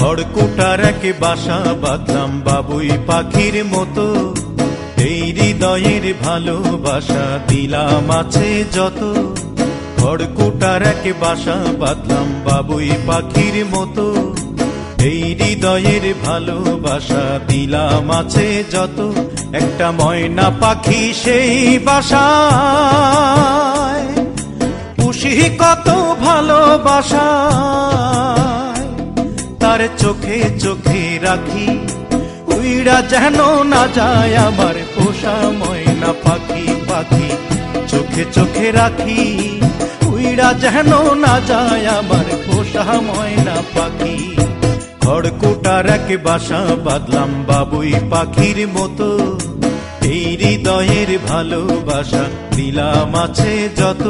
খড়কুটার এক বাসা বাঁধলাম বাবুই পাখির মতো, এই হৃদয়ের ভালোবাসা দিলাম আছে যত। খড়কুটার এক বাসা বাঁধলাম বাবুই পাখির মতো, এই হৃদয়ের ভালোবাসা দিলাম আছে যত। একটা ময়না পাখি সেই বাসায়, পুষি কত ভালোবাসা, তার চোখে চোখে রাখি, উইড়া যেন না যায় আমার পোষা ময়না পাখি। পাখি চোখে চোখে রাখি, উইড়া যেন না যায় আমার পোষা ময়না পাখি। খড়কুটার এক বাসা বাঁধলাম বাবুই পাখির মতো, এই হৃদয়ের ভালোবাসা দিলাম আছে যত।